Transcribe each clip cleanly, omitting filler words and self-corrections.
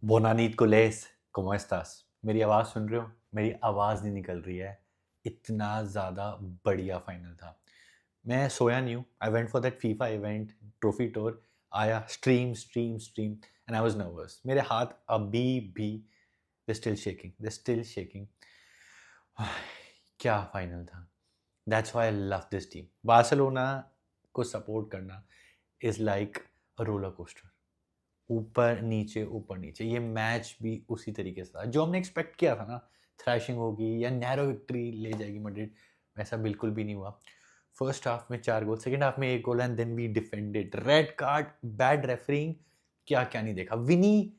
बोनानीत कुलेस, ¿cómo estás? मेरी आवाज़ सुन रहे हो? मेरी आवाज़ नहीं निकल रही है। इतना ज़्यादा बढ़िया फाइनल था। मैं सोया नहीं हूँ। I went for that FIFA event, trophy tour, आया stream stream stream and I was nervous. मेरे हाथ अभी भी दे स्टिल शेकिंग। क्या फाइनल था। That's why I love this team. Barcelona को सपोर्ट करना is like a roller coaster. ऊपर नीचे ये मैच भी उसी तरीके से था जो हमने एक्सपेक्ट किया था ना। थ्रैशिंग होगी या नैरो विक्ट्री ले जाएगी मैड्रिड, वैसा बिल्कुल भी नहीं हुआ। फर्स्ट हाफ में 4 गोल, सेकंड हाफ में 1 goal and then we defended. Red card, bad refereeing, क्या क्या नहीं देखा। विनी,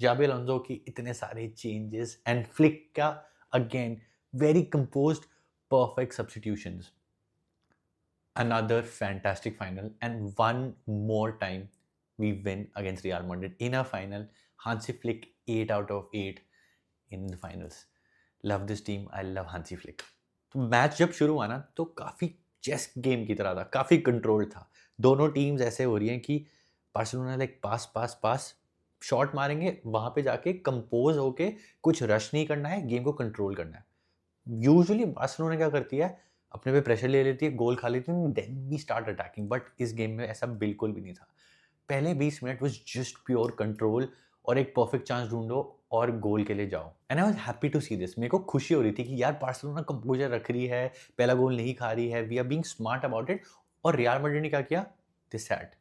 जाबी अलोंसो की इतने सारे चेंजेस एंड फ्लिक का again very composed, perfect substitutions. Another fantastic final, and one more time we win against Real Madrid in a final. Hansi Flick 8 out of 8 in the finals. Love this team. I love Hansi Flick. तो match जब शुरू हुआ ना तो काफ़ी chess game की तरह था, काफ़ी कंट्रोल था। दोनों टीम्स ऐसे हो रही हैं कि बार्सिलोना लाइक पास पास पास शॉट मारेंगे, वहाँ पे जाके कंपोज होके कुछ रश नहीं करना है, गेम को कंट्रोल करना है। यूजुअली बार्सिलोना क्या करती है, अपने पे प्रेशर ले लेती है, गोल खा लेती है, then we start attacking. But इस गेम में ऐसा बिल्कुल भी नहीं था। पहले 20 minute was just pure control और एक परफेक्ट चांस ढूंढो और गोल के लिए जाओ। And I was happy to see this. मेरे को खुशी हो रही थी कि यार बार्सिलोना कंपोजर रख रही है, पहला गोल नहीं खा रही है, we are being smart about it. और रियल मैड्रिड ने क्या किया, दे सैट,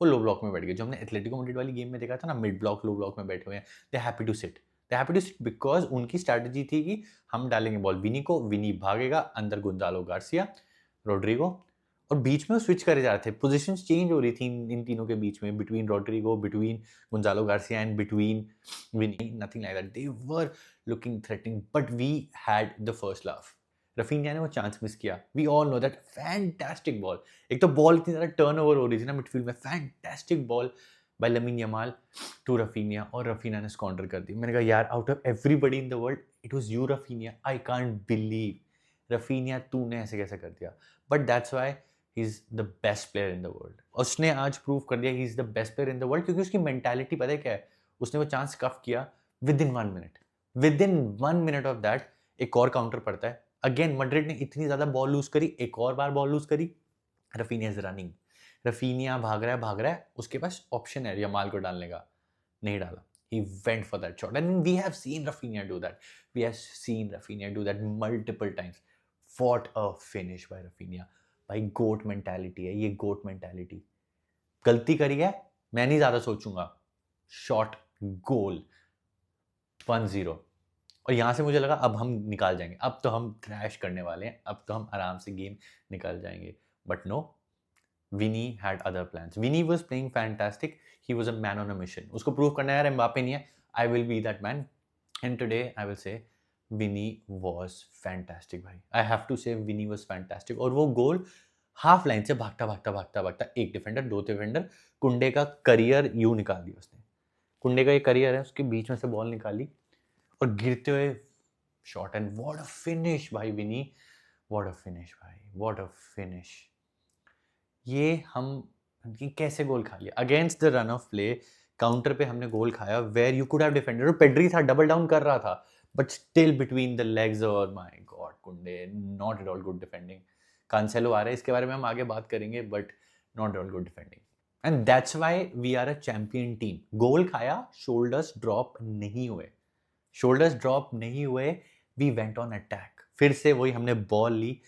वो लो ब्लॉक में बैठ गए। जो हमने एथलेटिको मैड्रिड वाली गेम में देखा था ना, मिड ब्लॉक लो ब्लॉक में बैठे हुए हैं, they happy to sit. They happy to sit because उनकी स्ट्रैटेजी थी कि हम डालेंगे बॉल विनी को, विनी भागेगा अंदर, गुंजालो गार्सिया, रोड्रिगो, और बीच में वो स्विच करे जा रहे थे। पोजीशंस चेंज हो रही थी इन तीनों के बीच में, between Rodrigo, between Gonzalo Garcia and between Vini. Nothing like that, they were looking threatening, but we had the first laugh. Raphinha ने वो चांस मिस किया। We all know that fantastic ball. एक तो बॉल इतनी ज़्यादा turnover हो रही थी ना मिडफील्ड में, fantastic ball by Lamine Yamal to Raphinha, और रफीनिया ने काउंटर कर दी। मैंने कहा यार, out of everybody in the world it was you Raphinha. I can't believe Raphinha, तूने ऐसे कैसे कर दिया। But that's why he is the best player in the world. उसने आज प्रूव कर दिया he is the best player in the world, क्योंकि उसकी मेंटालिटी पता है क्या है। उसने वो चांस कफ किया with in 1 minute. With in 1 minute of that एक और काउंटर पड़ता है। अगेन मैड्रिड ने इतनी ज्यादा बॉल लूज करी, एक और बार बॉल लूज करी। रफीनिया इज रनिंग, रफीनिया भाग रहा है, उसके पास ऑप्शन है यमाल को डालने का, नहीं डाला। He went for that shot, and we have seen Rafinha do that. We have seen Rafinha do that multiple times. What a finish by Rafinha. भाई गोट मेंटालिटी है ये, गोट मेंटालिटी। गलती करी है, मैं नहीं ज्यादा सोचूंगा, शॉट, गोल, 1-0। और यहां से मुझे लगा अब हम निकाल जाएंगे, अब तो हम क्रैश करने वाले हैं, अब तो हम आराम से गेम निकाल जाएंगे। But no, Vini had other plans. Vini was playing fantastic, he was a man on a mission. उसको प्रूव करना है यार, एम्बापे नहीं है, I will be that man. And today I will say Vini was fantastic भाई। I have to से Vini was fantastic. और वो गोल हाफ लाइन से भागता भागता भागता भागता, एक डिफेंडर, दो डिफेंडर, कुंडे का करियर यूं निकाल दिया उसने। कुंडे का ये करियर है, उसके बीच में से बॉल निकाली और गिरते हुए shot, and what a finish भाई विनी, व्हाट अ फिनिश भाई, व्हाट अ फिनिश। ये हम ये कैसे गोल खा लिया against the run of play. Counter पे हमने गोल खाया where you could have defended, और पेड्री था, डबल डाउन कर रहा था, but still between the legs, और my god Kounde, not at all good defending. Cancelo आ रहा है, इसके बारे में हम आगे बात करेंगे, but not at all good defending. And that's why we are a champion team. Goal खाया, शोल्डर्स ड्रॉप नहीं हुए, शोल्डर्स ड्रॉप नहीं हुए, वी वेंट ऑन अटैक। फिर से वही हमने बॉल ली,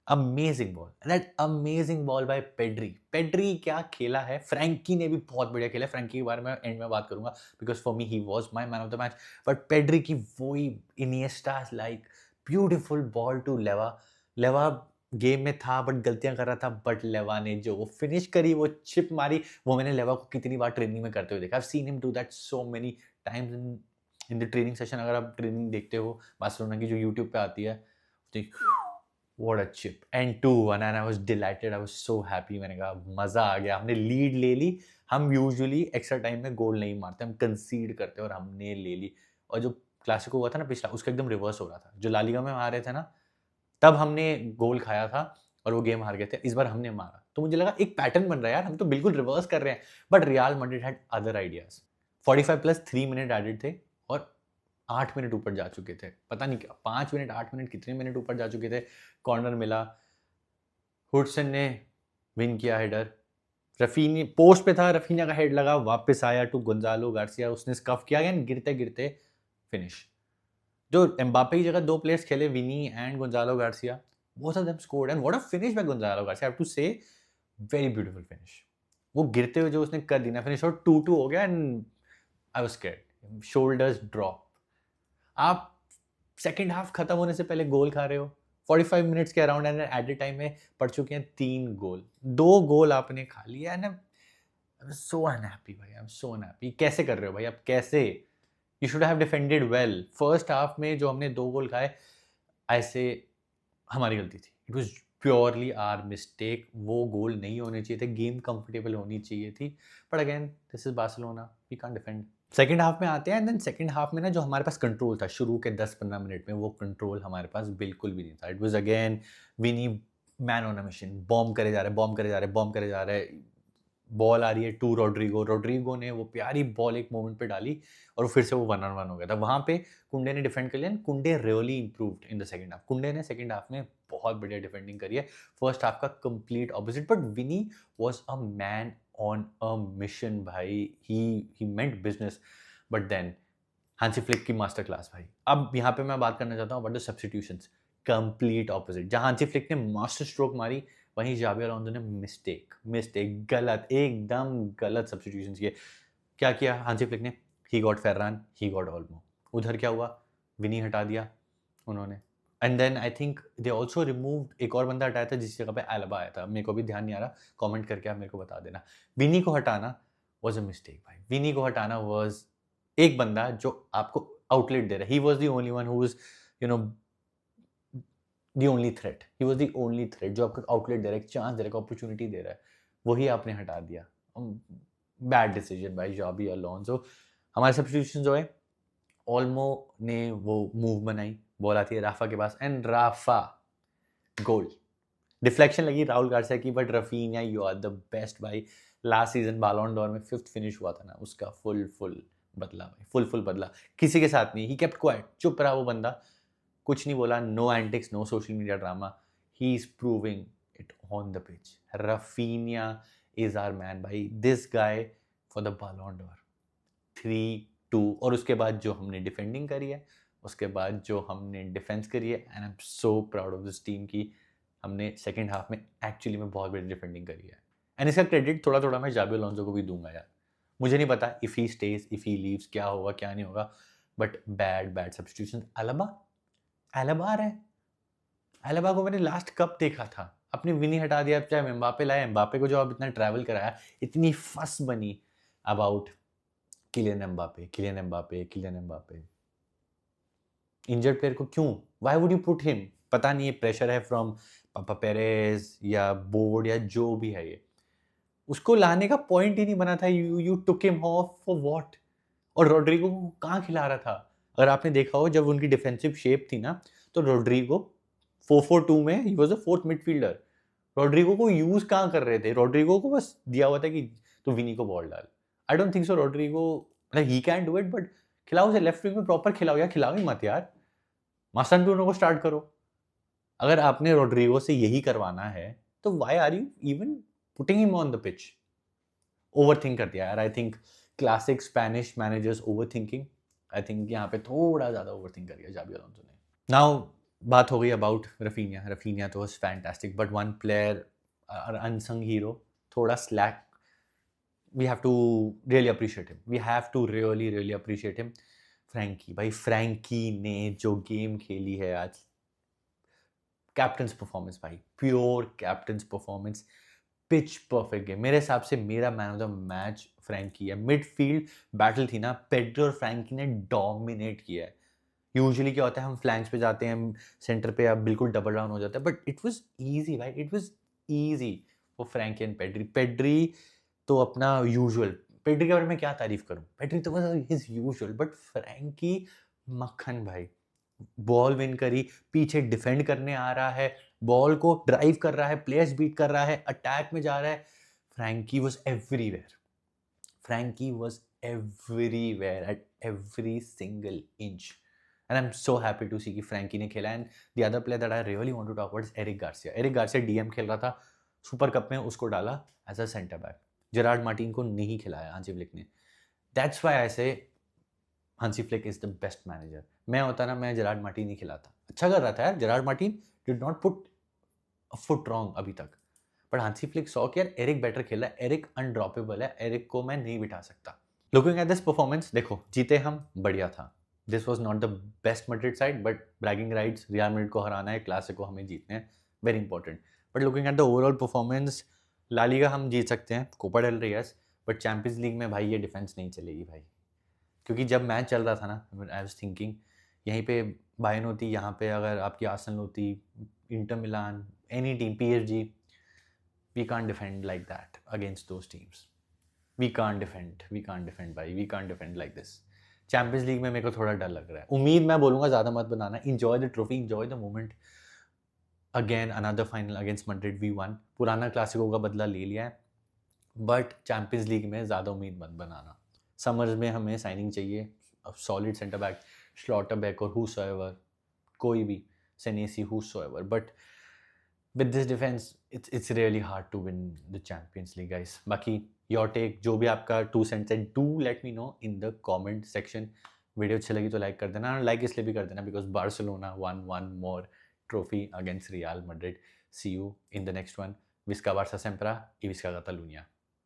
amazing ball, that amazing ball by Pedri. Pedri क्या खेला है। फ्रैंकी ने भी बहुत बढ़िया खेला है, फ्रैंकी के बारे में एंड में बात करूंगा, because for me he was my man of the match. But Pedri की वही Iniesta like beautiful ball to Lewa. Lewa game में था बट गलतियां कर रहा था, बट लेवा ने जो वो फिनिश करी, वो चिप मारी, वो मैंने लेवा को कितनी बार ट्रेनिंग में करते हुए देखा। I have seen him do that so many times in the training session. अगर आप ट्रेनिंग देखते हो बार्सिलोना की जो यूट्यूब पे आती है, तो what a chip and 2-1, and I was delighted, I was so happy। मैंने कहा मजा आ गया, हमने लीड ले ली। हम यूजुअली एक्स्ट्रा टाइम में गोल नहीं मारते, हम कंसीड करते हैं, और हमने ले ली। और जो क्लासिको हुआ था ना पिछला, उसका एकदम रिवर्स हो रहा था। जो लालिगा में हारे थे ना, तब हमने गोल खाया था और वो गेम हार गए थे। इस बार हमने मारा, तो मुझे लगा एक पैटर्न बन रहा है यार, हम तो बिल्कुल रिवर्स कर रहे हैं। But Real Madrid had other ideas. 45 plus 3 minute added थे और 8 मिनट ऊपर जा चुके थे, पता नहीं क्या 5 मिनट 8 मिनट कितने मिनट ऊपर जा चुके थे। कॉर्नर मिला, हुडसन ने विन किया हेडर, रफीनी पोस्ट पे था, रफीनिया का हेड लगा, वापस आया टू गोंजालो गार्सिया, उसने स्कफ किया, गिरते गिरते फिनिश। जो एम्बापे की जगह दो प्लेयर्स खेले, Vini and Gonzalo Garcia, both of them scored and what a finish by Gonzalo Garcia, I have to say, very beautiful finish। वो गिरते हुए जो उसने कर दी ना फिनिश, और 2-2 हो गया and I was scared, shoulders drop. आप सेकंड हाफ खत्म होने से पहले गोल खा रहे हो, 45 मिनट्स के around, and at the time में पड़ चुके हैं 3 गोल, 2 गोल आपने खा लिया and I am so unhappy भाई, आई एम सो अनहैप्पी। कैसे कर रहे हो भाई आप, कैसे? You should have defended well. First half में जो हमने 2 गोल खाए, ऐसे हमारी गलती थी, it was purely our mistake. वो गोल नहीं होने चाहिए थे, गेम कंफर्टेबल होनी चाहिए थी, but again this is Barcelona, we can't defend. Second half में आते हैं, एंड देन सेकंड हाफ में ना जो हमारे पास कंट्रोल था शुरू के 10-15 मिनट में, वो कंट्रोल हमारे पास बिल्कुल भी नहीं था। It was again Vini man on a mission, bomb करे जा रहे, बॉम्ब करे जा रहे, बॉम्ब करे जा रहे। बॉल आ रही है टू रोड्रिगो, रोड्रिगो ने वो प्यारी बॉल एक मोमेंट पे डाली और फिर से वो 1-on-1 हो गया था। वहाँ पे कुंडे ने डिफेंड कर लिया, कुंडे really improved in the second half. कुंडे ने सेकंड हाफ में बहुत बढ़िया डिफेंडिंग करी है। फर्स्ट हाफ का complete opposite, but Vini was a man on a mission भाई, he meant business. But then Hansi Flick की मास्टर क्लास भाई। अब यहाँ पे मैं बात करना चाहता हूँ about the substitutions, complete opposite. जहाँ हांसी फ्लिक ने मास्टर स्ट्रोक मारी, वहीं जाबी अलोंसो ने मिस्टेक गलत, एकदम गलत सब्स्टिट्यूशन किए। क्या किया हांसी फ्लिक ने? He got Ferran, he got Olmo. उधर क्या हुआ? विनी हटा दिया उन्होंने, and then I think they also removed, एक और बंदा हटाया था जिस जगह पे एल्बा आया था, मेरे को भी ध्यान नहीं आ रहा, कमेंट करके आप मेरे को बता देना। विनी को हटाना वाज अ मिस्टेक भाई, विनी को हटाना वाज एक बंदा जो आपको आउटलेट दे रहा है, ही was the only one who was you know the only threat, he was the only threat जो आपको आउटलेट दे रहा है, एक चांस दे रहा है, अपॉर्चुनिटी दे रहा है, वही आपने हटा दिया। बैड डिसीजन भाई जाबी अलोंसो। हमारे सब्स्टिट्यूशन जो है, ओल्मो ने वो मूव बनाई, बॉल आती है राफा के पास एंड राफा गोल। डिफ्लेक्शन लगी राहुल गार्सिया की, but Raphinha you are the best भाई। लास्ट सीजन बालोन डोर में 5th फिनिश हुआ था ना, उसका फुल बदला भाई, फुल बदला। किसी के साथ नहीं, ही केप्ट क्वाइट, चुप रहा वो बंदा, कुछ नहीं बोला, no antics, no social media drama, he is proving it on the pitch. Raphinha is our man भाई, this guy for the Ballon d'Or. 3-2, और उसके बाद जो हमने डिफेंडिंग करी है, उसके बाद जो हमने डिफेंस करी है, and I am so proud of this team की हमने सेकेंड हाफ में एक्चुअली में बहुत बड़ी डिफेंडिंग करी है। एंड इसका क्रेडिट थोड़ा थोड़ा मैं जाबी अलोंसो को भी दूंगा यार। मुझे नहीं पता if he stage, if he leaves, क्या होगा क्या नहीं होगा, बट बैड सब्स्टिट्यूशन। एल्बा आ रहा है, एल्बा को मैंने लास्ट कब देखा था? अपनी विनी हटा दिया, चाहे एम्बापे लाया, एम्बापे को जो अब इतना ट्रैवल कराया, इतनी फस बनी about Kylian Mbappe. Injured player को क्यों, why would you put him? पता नहीं, ये प्रेशर है फ्रॉम पापा पेरेज या बोर्ड या जो भी है, ये उसको लाने का पॉइंट ही नहीं बना था। You took him of for what? और रोड्रिगो को कहाँ खिला रहा था? अगर आपने देखा हो, जब उनकी डिफेंसिव शेप थी ना, तो रोड्रिगो 4-4-2 में he was the fourth midfielder. Rodrigo को यूज कहाँ कर रहे थे? रोड्रिगो को बस दिया हुआ था कि तू विनी को बॉल डाल। I don't think so Rodrigo, मतलब he can do it, but खिलाओ उसे लेफ्ट विंग में, प्रॉपर खिलाओ, या खिलाओ ही मत यार, मासांटूनो को स्टार्ट करो। अगर आपने रोड्रिगो से यही करवाना है, तो why are you even putting him on the pitch? Overthink कर दिया यार, I think classic Spanish managers overthinking. I think यहाँ पे थोड़ा ज़्यादा ओवरथिंक कर दिया जाबी अलोंसो ने। नाउ बात हो गई अबाउट रफीनिया तो was fantastic, but one player, unsung hero, थोड़ा slack, we have to really appreciate him, we have to really appreciate him. Frankie भाई, फ्रैंकी ने जो गेम खेली है आज, कैप्टन्स परफॉर्मेंस भाई, pure captain's performance, pitch perfect game. मेरे हिसाब से मेरा man of the match Frankie है। मिडफील्ड बैटल थी ना, पेड्रो और फ्रैंकी ने डोमिनेट किया है। यूजुअली क्या होता है, हम फ्लैंक्स पे जाते हैं, सेंटर पे अब बिल्कुल डबल डाउन हो जाता है, बट इट वाज इजी भाई, it was easy for Frenkie and Pedri तो अपना यूजुअल, पेड्री के बारे में क्या तारीफ करूं, पेड्री तो बस हिज यूजुअल, बट फ्रैंकी मक्खन भाई, बॉल विन करी, पीछे डिफेंड करने आ रहा है, बॉल को ड्राइव कर रहा है, प्लेयर्स बीट कर रहा है, अटैक में जा रहा है। Frenkie was everywhere, Frenkie was everywhere, at every single inch. And I'm so happy to see कि फ्रैंकी ने खेला. And the other player that I really want to talk about is Eric Garcia. Eric Garcia DM खेल रहा था super cup में, उसको डाला as a centre back. Gerard Martin को नहीं खिलाया हांसी फ्लिक ने. That's why I say Hansi Flick is the best manager. मैं होता ना, मैं जेरार्ड मार्टिन नहीं खिलाता. अच्छा कर रहा था यार, Gerrard Martin did not put a foot wrong अभी तक. बट हांसी फ्लिक सॉ कि यार एरिक बेटर खेला है, एरिक अनड्रॉपेबल है, एरिक को मैं नहीं बिठा सकता. लुकिंग एट दिस परफॉर्मेंस, देखो जीते हम, बढ़िया था. This was not the best Madrid side, but bragging rights, Real Madrid को हराना है, क्लासिको हमें जीतने हैं, very important. But looking at the overall performance, La Liga हम जीत सकते हैं, Copa del Rey yes, but Champions League में भाई ये डिफेंस नहीं चलेगी भाई. क्योंकि जब मैच चल रहा था ना, आई वाज थिंकिंग यहीं पे बायर्न होती, यहाँ पे अगर आपकी आर्सेनल होती, Inter Milan, any team, PSG, we can't defend like that against those teams. We can't defend भाई, we can't defend like this. Champions League में मेरे को थोड़ा डर लग रहा है. उम्मीद मैं बोलूँगा ज़्यादा मत बनाना. enjoy the trophy, enjoy the moment. Again another final against Madrid, we won. पुराना क्लासिको का बदला ले लिया है, बट चैंपियंस लीग में ज़्यादा उम्मीद मत बनाना. समर्स में हमें साइनिंग चाहिए, सॉलिड सेंटर बैक, स्लॉटरबैक और whosoever, कोई भी, सेनेसी, whosoever. But with this defense, it's really hard to win the Champions League, guys. बाकी your take, जो भी आपका 2 cents है, do let me know in the comment section. Video अच्छी लगी तो लाइक कर देना, लाइक इसलिए भी कर देना because Barcelona won one more trophy against Real Madrid. See you in the next one. Visca Barça sempre y Visca Catalunya.